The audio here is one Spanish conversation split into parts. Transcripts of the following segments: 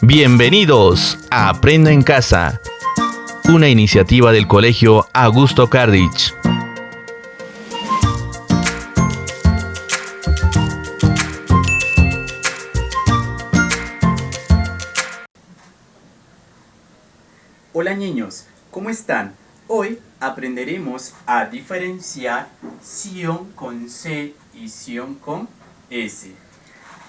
Bienvenidos a Aprenda en Casa, una iniciativa del Colegio Augusto Cardich. Hola niños, ¿cómo están? Hoy aprenderemos a diferenciar ción con C y ción con S.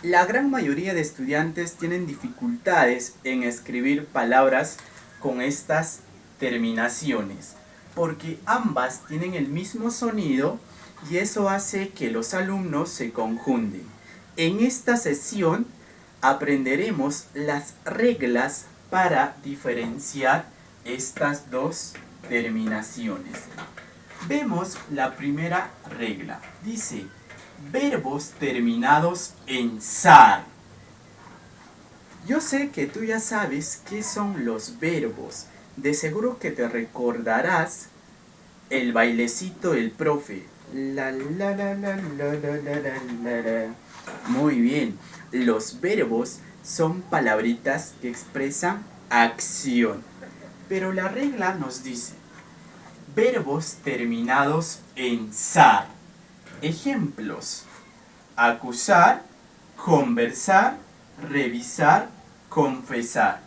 La gran mayoría de estudiantes tienen dificultades en escribir palabras con estas terminaciones, porque ambas tienen el mismo sonido y eso hace que los alumnos se confunden. En esta sesión aprenderemos las reglas para diferenciar estas dos terminaciones. Vemos la primera regla. Dice, verbos terminados en SAR. Yo sé que tú ya sabes qué son los verbos. De seguro que te recordarás el bailecito del profe. La, la, la, la, la, la, la, la, la. Muy bien. Los verbos son palabritas que expresan acción. Pero la regla nos dice, verbos terminados en SAR. Ejemplos: acusar, conversar, revisar, confesar.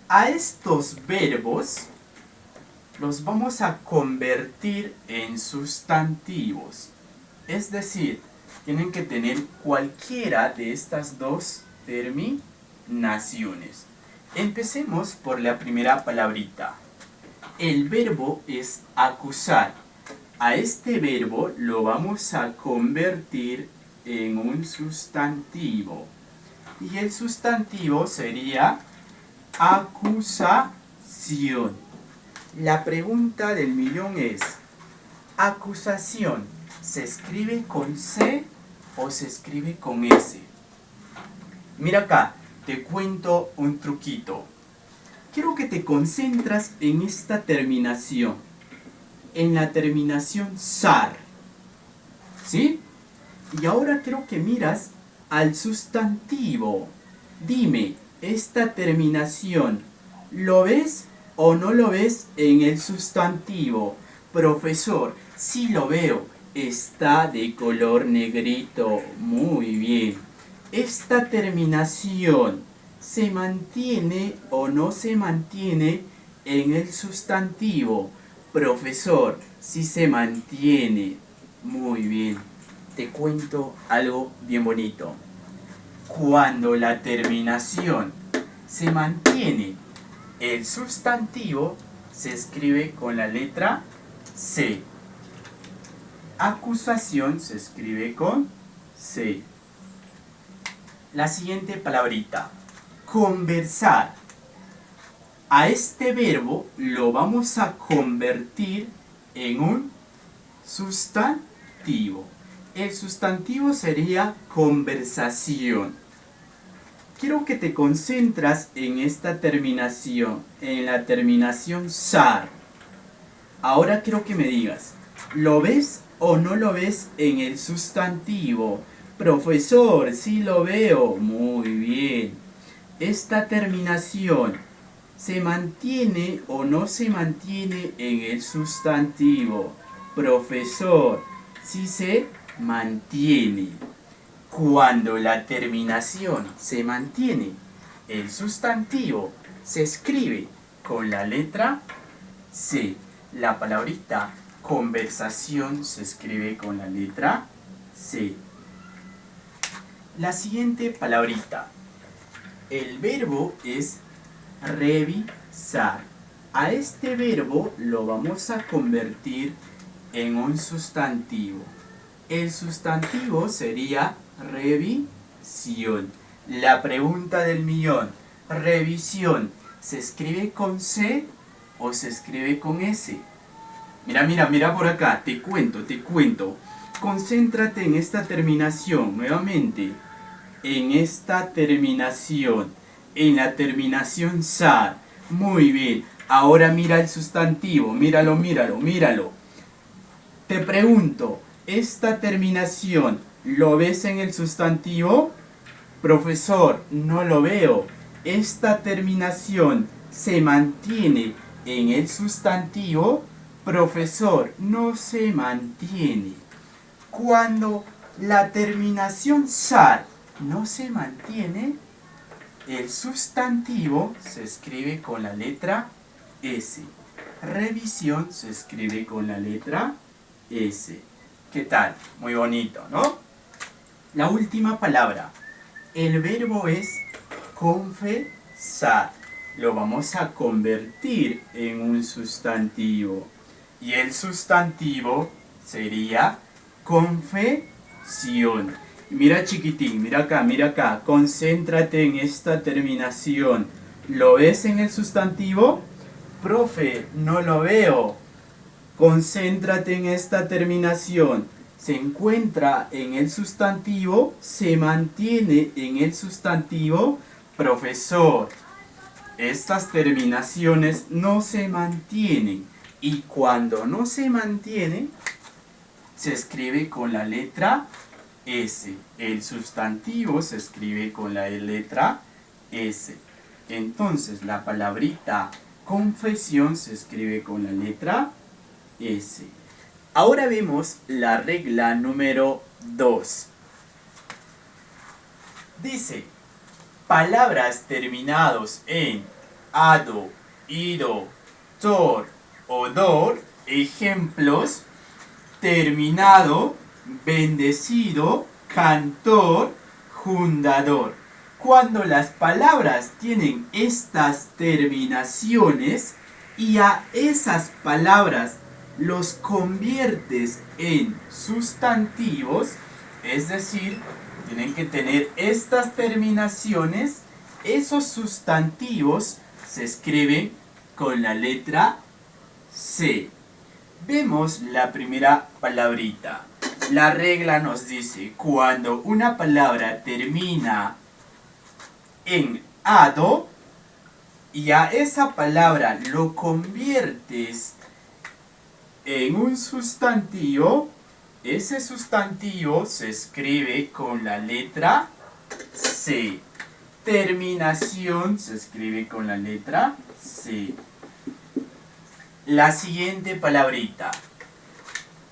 A estos verbos los vamos a convertir en sustantivos. Es decir, tienen que tener cualquiera de estas dos terminaciones. Empecemos por la primera palabrita. El verbo es acusar. A este verbo lo vamos a convertir en un sustantivo. Y el sustantivo sería acusación. La pregunta del millón es, ¿acusación se escribe con C o se escribe con S? Mira acá, te cuento un truquito. Quiero que te concentras en esta terminación. En la terminación SAR. ¿Sí? Y ahora quiero que miras al sustantivo. Dime, esta terminación, ¿lo ves o no lo ves en el sustantivo? Profesor, sí lo veo. Está de color negrito. Muy bien. Esta terminación, ¿se mantiene o no se mantiene en el sustantivo? Profesor, sí se mantiene. Muy bien. Te cuento algo bien bonito. Cuando la terminación se mantiene, el sustantivo se escribe con la letra C. Acusación se escribe con C. La siguiente palabrita. Conversar. A este verbo lo vamos a convertir en un sustantivo. El sustantivo sería conversación. Quiero que te concentras en esta terminación, en la terminación SAR. Ahora quiero que me digas, ¿lo ves o no lo ves en el sustantivo? Profesor, sí lo veo. Muy bien. Esta terminación, ¿se mantiene o no se mantiene en el sustantivo? Profesor, sí se mantiene. Cuando la terminación se mantiene, el sustantivo se escribe con la letra C. La palabrita conversación se escribe con la letra C. La siguiente palabrita. El verbo es revisar. A este verbo lo vamos a convertir en un sustantivo. El sustantivo sería revisión. La pregunta del millón. Revisión, ¿se escribe con C o se escribe con S? Mira por acá, te cuento. Concéntrate en esta terminación, nuevamente. En esta terminación. En la terminación SAR. Muy bien. Ahora mira el sustantivo. Míralo. Te pregunto, ¿esta terminación lo ves en el sustantivo? Profesor, no lo veo. esta terminación se mantiene en el sustantivo, profesor, no se mantiene. Cuando la terminación sar no se mantiene, el sustantivo se escribe con la letra S. Revisión se escribe con la letra S. ¿Qué tal? Muy bonito, ¿no? La última palabra. El verbo es confesar. Lo vamos a convertir en un sustantivo. Y el sustantivo sería confesión. Mira chiquitín, mira acá. Concéntrate en esta terminación. ¿Lo ves en el sustantivo? Profe, no lo veo. Concéntrate en esta terminación. Se encuentra en el sustantivo, se mantiene en el sustantivo. Profesor, estas terminaciones no se mantienen. Y cuando no se mantienen, se escribe con la letra S. El sustantivo se escribe con la letra S. Entonces, la palabrita confesión se escribe con la letra S. Ahora vemos la regla número 2. Dice, palabras terminados en ado, ido, tor o dor, ejemplos, terminado, bendecido, cantor, fundador. Cuando las palabras tienen estas terminaciones y a esas palabras los conviertes en sustantivos, es decir, tienen que tener estas terminaciones, esos sustantivos se escriben con la letra C. Vemos la primera palabrita. La regla nos dice, cuando una palabra termina en ado y a esa palabra lo conviertes en un sustantivo, ese sustantivo se escribe con la letra C. Terminación se escribe con la letra C. La siguiente palabrita.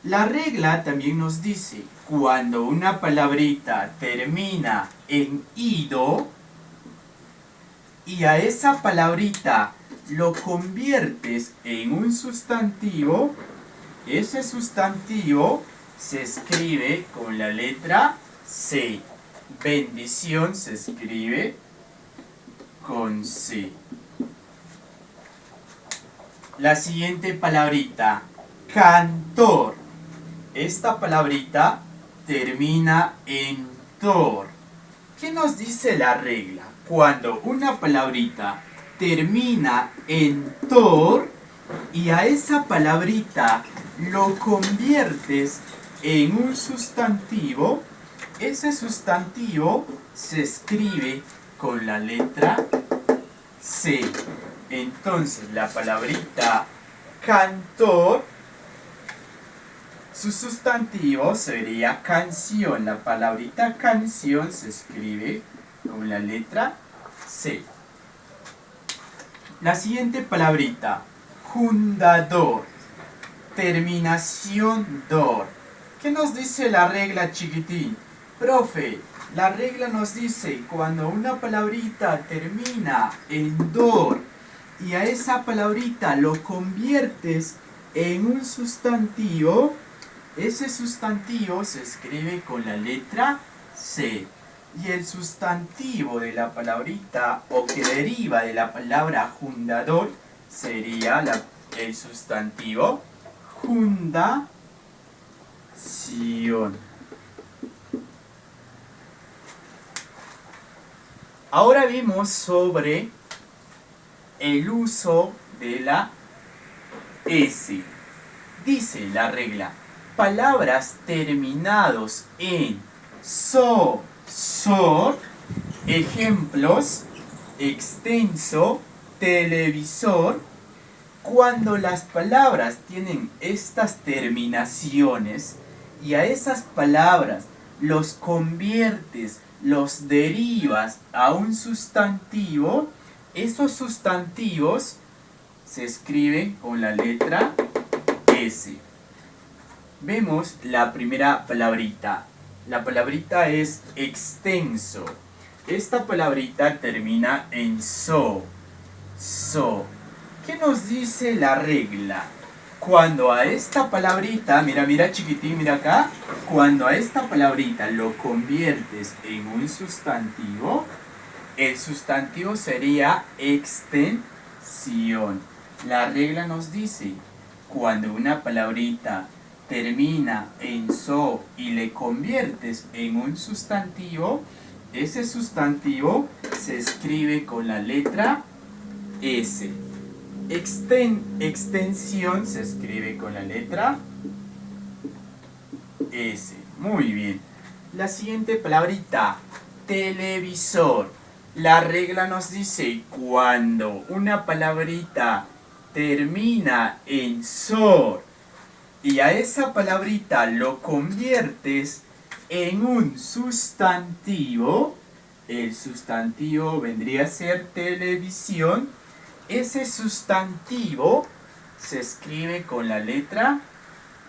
La regla también nos dice, cuando una palabrita termina en ido y a esa palabrita lo conviertes en un sustantivo, ese sustantivo se escribe con la letra C. Bendición se escribe con C. La siguiente palabrita, cantor. Esta palabrita termina en tor. ¿Qué nos dice la regla? Cuando una palabrita termina en tor y a esa palabrita lo conviertes en un sustantivo, ese sustantivo se escribe con la letra C. Entonces la palabrita cantor, su sustantivo sería canción. La palabrita canción se escribe con la letra C. La siguiente palabrita, fundador. Terminación dor. ¿Qué nos dice la regla, chiquitín? Profe, la regla nos dice cuando una palabrita termina en dor y a esa palabrita lo conviertes en un sustantivo, ese sustantivo se escribe con la letra C. Y el sustantivo de la palabrita o que deriva de la palabra fundador sería el sustantivo fundación. Ahora vimos sobre el uso de la S. Dice la regla, palabras terminados en so, sor, ejemplos, extenso, televisor. Cuando las palabras tienen estas terminaciones y a esas palabras los conviertes los derivas a un sustantivo, esos sustantivos se escriben con la letra S. Vemos la primera palabrita. La palabrita es extenso. Esta palabrita termina en so. So. ¿Qué nos dice la regla? Cuando a esta palabrita, mira chiquitín, mira acá, cuando a esta palabrita lo conviertes en un sustantivo, el sustantivo sería extensión. La regla nos dice, cuando una palabrita termina en so y le conviertes en un sustantivo, ese sustantivo se escribe con la letra S. Extensión se escribe con la letra S. Muy bien. La siguiente palabrita, televisor. La regla nos dice, cuando una palabrita termina en sor y a esa palabrita lo conviertes en un sustantivo, el sustantivo vendría a ser televisión. Ese sustantivo se escribe con la letra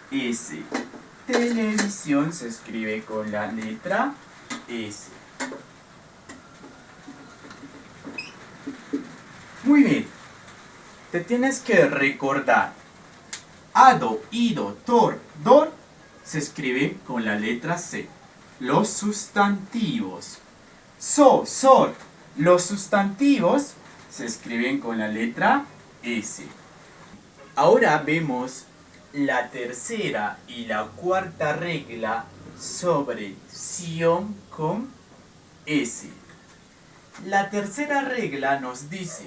S. Televisión se escribe con la letra S. Muy bien. Te tienes que recordar. Ado, ido, tor, dor se escribe con la letra C. Los sustantivos. So, sor. Los sustantivos se escriben con la letra S. Ahora vemos la tercera y la cuarta regla sobre sion con S. La tercera regla nos dice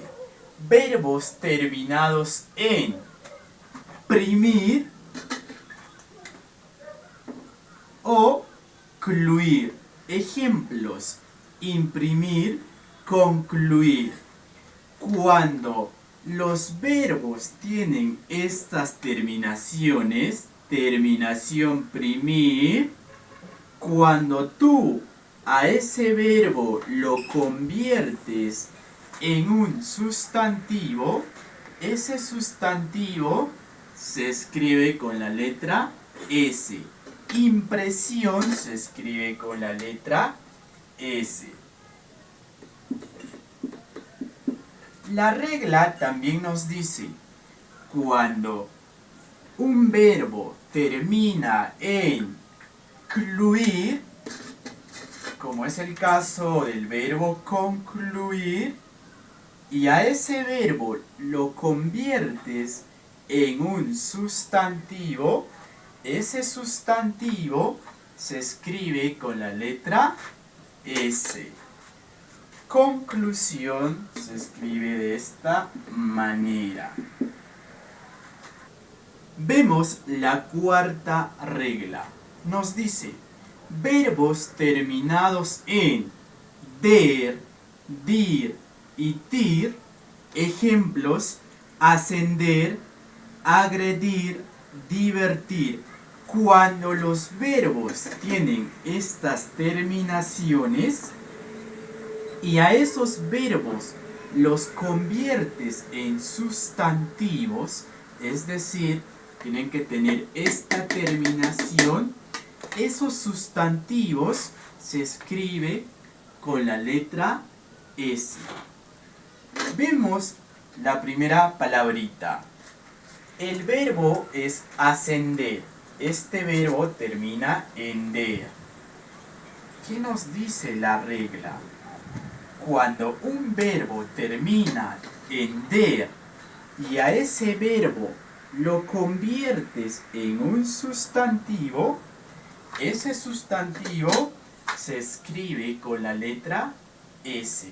verbos terminados en primir o cluir. Ejemplos: imprimir, concluir. Cuando los verbos tienen estas terminaciones, terminación primir, cuando tú a ese verbo lo conviertes en un sustantivo, ese sustantivo se escribe con la letra S. Impresión se escribe con la letra S. La regla también nos dice, cuando un verbo termina en cluir, como es el caso del verbo concluir, y a ese verbo lo conviertes en un sustantivo, ese sustantivo se escribe con la letra S. Conclusión se escribe de esta manera. Vemos la cuarta regla. Nos dice, verbos terminados en der, dir y tir. Ejemplos: ascender, agredir, divertir. Cuando los verbos tienen estas terminaciones y a esos verbos los conviertes en sustantivos, es decir, tienen que tener esta terminación, esos sustantivos se escribe con la letra S. Vemos la primera palabrita. El verbo es ascender. Este verbo termina en der. ¿Qué nos dice la regla? Cuando un verbo termina en der y a ese verbo lo conviertes en un sustantivo, ese sustantivo se escribe con la letra S.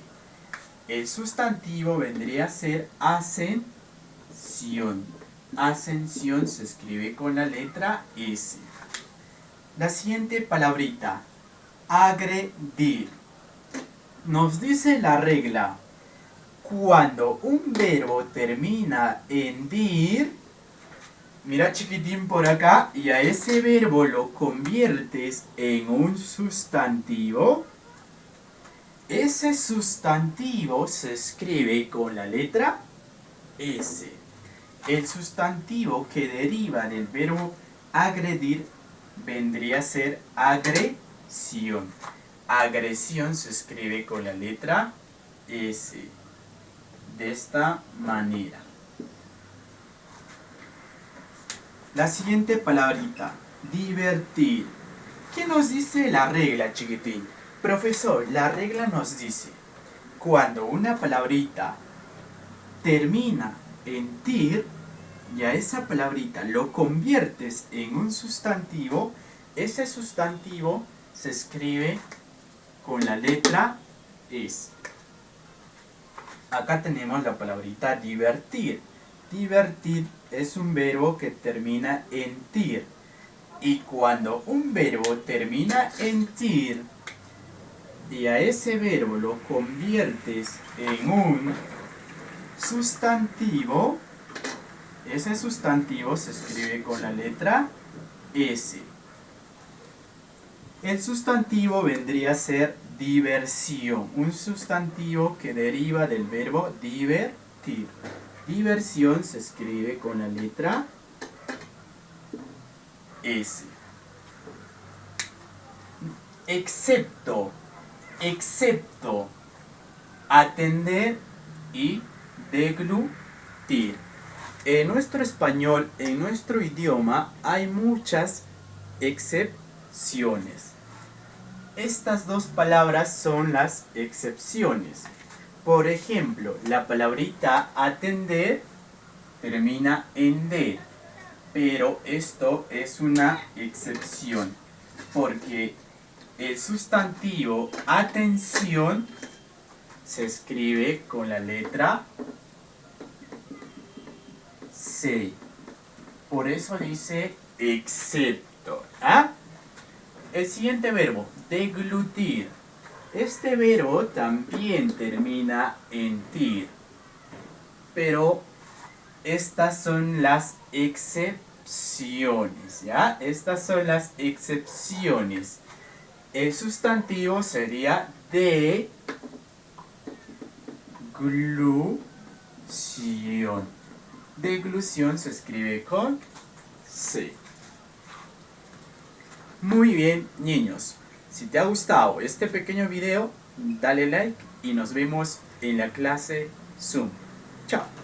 El sustantivo vendría a ser ascensión. Ascensión se escribe con la letra S. La siguiente palabrita, agredir. Nos dice la regla, cuando un verbo termina en dir, mira chiquitín por acá, y a ese verbo lo conviertes en un sustantivo, Ese sustantivo se escribe con la letra S. El sustantivo que deriva del verbo agredir vendría a ser agresión. Agresión se escribe con la letra S. De esta manera. La siguiente palabrita, divertir. ¿Qué nos dice la regla, chiquitín? Profesor, la regla nos dice, cuando una palabrita termina en tir, y a esa palabrita lo conviertes en un sustantivo, ese sustantivo se escribe con la letra S. Acá tenemos la palabrita divertir. Divertir es un verbo que termina en tir. Y cuando un verbo termina en tir y a ese verbo lo conviertes en un sustantivo, ese sustantivo se escribe con la letra S. El sustantivo vendría a ser diversión, un sustantivo que deriva del verbo divertir. Diversión se escribe con la letra S. Excepto, atender y deglutir. En nuestro español, en nuestro idioma, hay muchas excepciones. Estas dos palabras son las excepciones. Por ejemplo, la palabrita atender termina en der, pero esto es una excepción, porque el sustantivo atención se escribe con la letra C. Por eso dice excepto. ¿Ah? El siguiente verbo, deglutir. Este verbo también termina en tir, pero estas son las excepciones, ¿ya? Estas son las excepciones. El sustantivo sería deglución. Deglución se escribe con C. Muy bien, niños. Si te ha gustado este pequeño video, dale like y nos vemos en la clase Zoom. Chao.